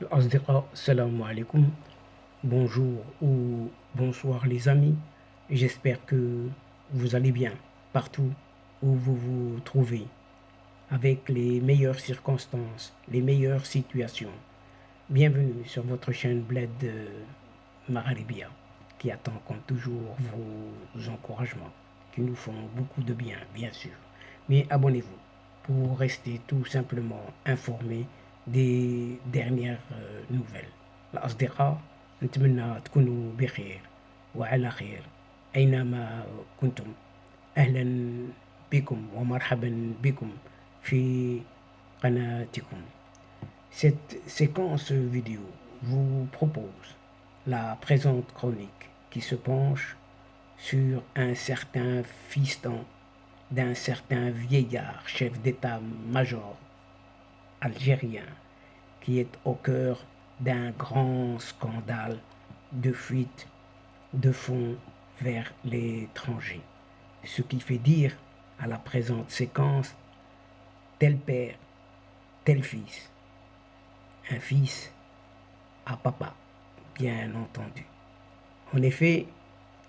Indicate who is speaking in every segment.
Speaker 1: الأصدقاء السلام عليكم. Bonjour ou bonsoir les amis. J'espère que vous allez bien partout où vous vous trouvez, avec les meilleures circonstances, les meilleures situations. Bienvenue sur votre chaîne Bled Magharibia, qui attend comme toujours vos encouragements, qui nous font beaucoup de bien, bien sûr. Mais abonnez-vous pour rester tout simplement informé des dernières nouvelles. الأصدقاء نتمنى تكونوا بخير وعلى خير أينما كنتم. أهلا بكم ومرحبا بكم في قناتكم. Cette séquence vidéo vous propose la présente chronique qui se penche sur un certain fiston d'un certain vieillard chef d'état-major algérien qui est au cœur d'un grand scandale de fuite de fonds vers l'étranger. Ce qui fait dire à la présente séquence tel père, tel fils. Un fils à papa, bien entendu. En effet,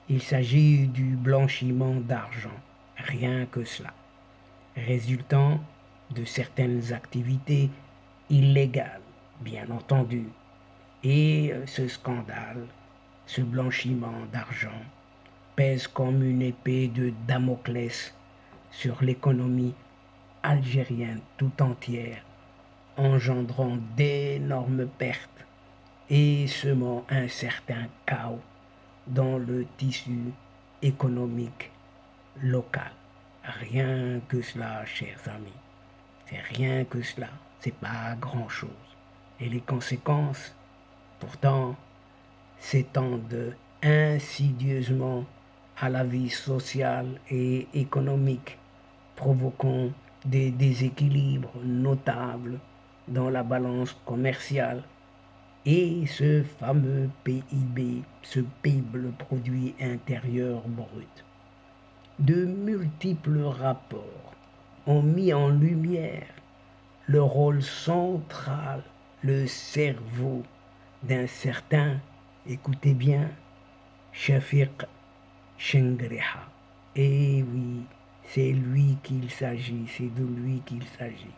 Speaker 1: il s'agit du blanchiment d'argent, rien que cela, résultant de certaines activités illégales, bien entendu. Et ce scandale, ce blanchiment d'argent, pèse comme une épée de Damoclès sur l'économie algérienne tout entière, engendrant d'énormes pertes et semant un certain chaos dans le tissu économique local. Rien que cela, chers amis. C'est rien que cela. C'est pas grand-chose. Et les conséquences, pourtant, s'étendent insidieusement à la vie sociale et économique, provoquant des déséquilibres notables dans la balance commerciale et ce fameux PIB, ce PIB, le produit intérieur brut. De multiples rapports ont mis en lumière le rôle central, le cerveau d'un certain, écoutez bien, Shafiq Chengriha. Et oui, c'est lui qu'il s'agit, c'est de lui qu'il s'agit.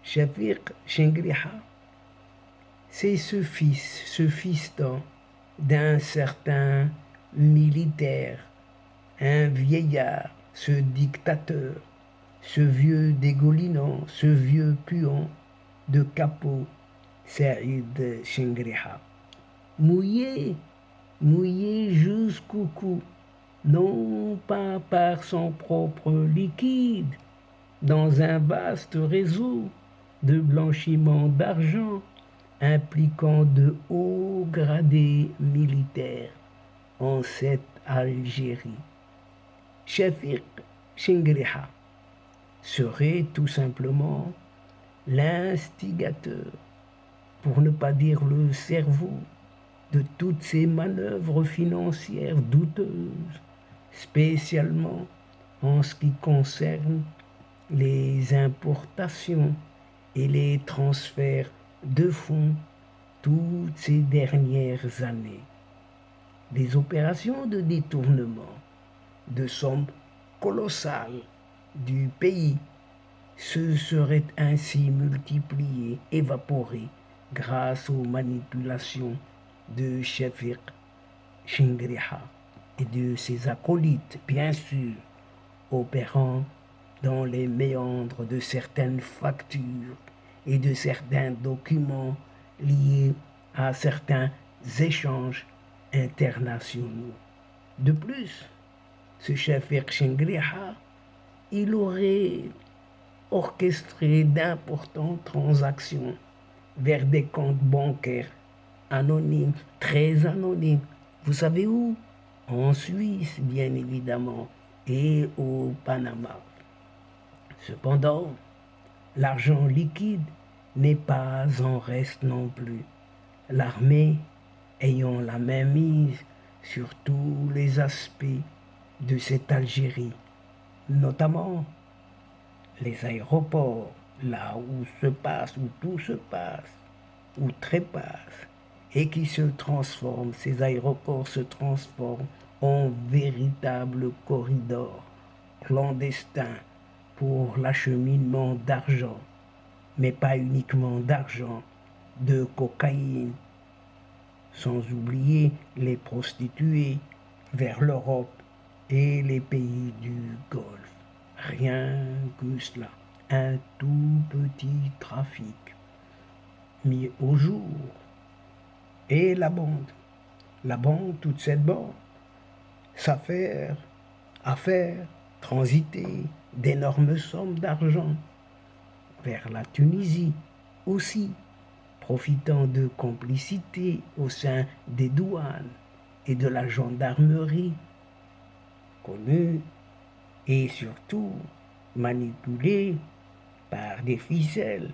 Speaker 1: Shafiq Chengriha, c'est ce fiston d'un certain militaire, un vieillard, ce dictateur, ce vieux dégoulinant, ce vieux puant de capot, Saïd Chengriha. Mouillé jusqu'au cou, non pas par son propre liquide, dans un vaste réseau de blanchiment d'argent impliquant de hauts gradés militaires en cette Algérie. Shafiq Chengriha serait tout simplement l'instigateur, pour ne pas dire le cerveau, de toutes ces manœuvres financières douteuses, spécialement en ce qui concerne les importations et les transferts de fonds toutes ces dernières années. Des opérations de détournement de sommes colossales du pays se seraient ainsi multipliées, évaporées grâce aux manipulations de Shafiq Chengriha et de ses acolytes, bien sûr, opérant dans les méandres de certaines factures et de certains documents liés à certains échanges internationaux. De plus, ce Shafiq Chengriha, il aurait orchestré d'importantes transactions vers des comptes bancaires anonymes, très anonymes. Vous savez où? En Suisse, bien évidemment, et au Panama. Cependant, l'argent liquide n'est pas en reste non plus. L'armée ayant la main mise sur tous les aspects de cette Algérie, notamment les aéroports, là où tout se passe, ou trépassent et qui se transforment, ces aéroports se transforment en véritables corridors clandestins pour l'acheminement d'argent, mais pas uniquement d'argent, de cocaïne, sans oublier les prostituées vers l'Europe et les pays du Golfe. Rien que cela, un tout petit trafic mis au jour. Et la bande, toute cette bande, s'affaire à faire transiter d'énormes sommes d'argent vers la Tunisie aussi, profitant de complicité au sein des douanes et de la gendarmerie connue et surtout manipulée par des ficelles,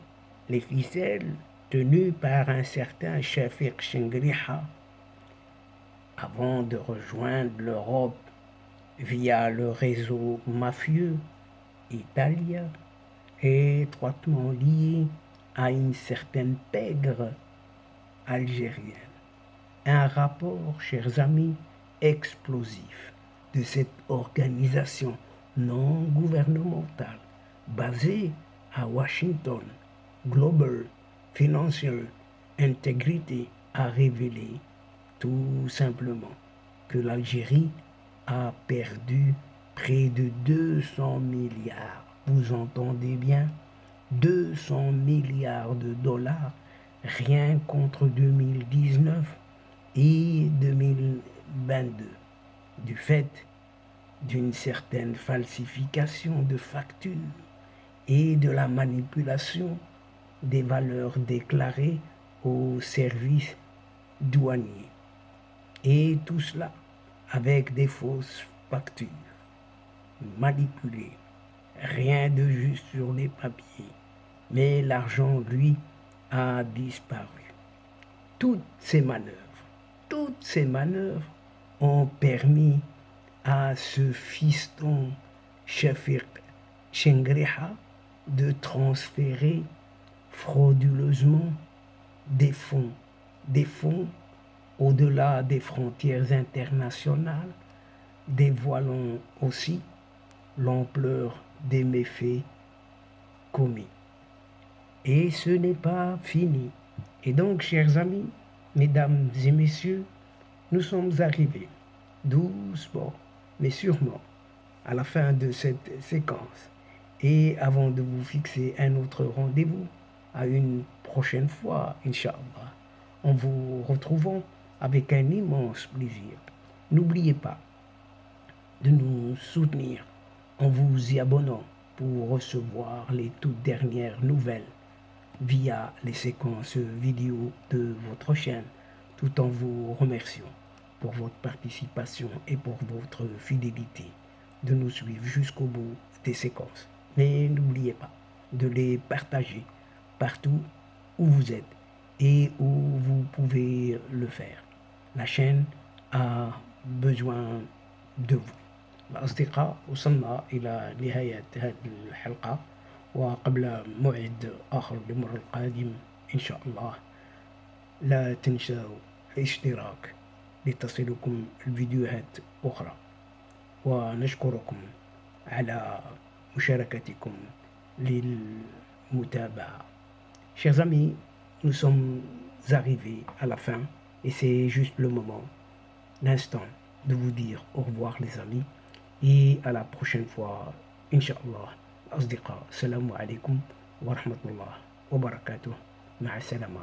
Speaker 1: les ficelles tenues par un certain Shafiq Chengriha avant de rejoindre l'Europe via le réseau mafieux italien étroitement lié à une certaine pègre algérienne. Un rapport, chers amis, explosif de cette organisation non gouvernementale basée à Washington, Global Financial Integrity, a révélé tout simplement que l'Algérie a perdu près de 200 milliards. Vous entendez bien, 200 milliards de dollars rien qu'entre 2019 et 2022, du fait d'une certaine falsification de factures et de la manipulation des valeurs déclarées aux services douaniers. Et tout cela avec des fausses factures manipulées. Rien de juste sur les papiers. Mais l'argent, lui, a disparu. Toutes ces manœuvres ont permis à ce fiston Shafiq Chengriha de transférer frauduleusement des fonds au-delà des frontières internationales, dévoilant aussi l'ampleur des méfaits commis. Et ce n'est pas fini. Et donc, chers amis, mesdames et messieurs, nous sommes arrivés doucement, mais sûrement, à la fin de cette séquence. Et avant de vous fixer un autre rendez-vous, à une prochaine fois, Inch'Allah, en vous retrouvant avec un immense plaisir. N'oubliez pas de nous soutenir en vous y abonnant pour recevoir les toutes dernières nouvelles via les séquences vidéo de votre chaîne, tout en vous remerciant pour votre participation et pour votre fidélité de nous suivre jusqu'au bout des séquences. Mais n'oubliez pas de les partager partout où vous êtes et où vous pouvez le faire. La chaîne a besoin de vous. الأصدقاء، وصلنا إلى نهاية هذه الحلقة، وقبل موعد آخر للمرة القادم إن شاء الله لا تنسوا الاشتراك لتصلكم الفيديوهات أخرى، ونشكركم على مشاركتكم للمتابعة. Chers amis, nous sommes arrivés à la fin et c'est juste le moment, l'instant de vous dire au revoir les amis et à la prochaine fois, Inch'Allah. أصدقاء، السلام عليكم ورحمة الله وبركاته. مع السلامة.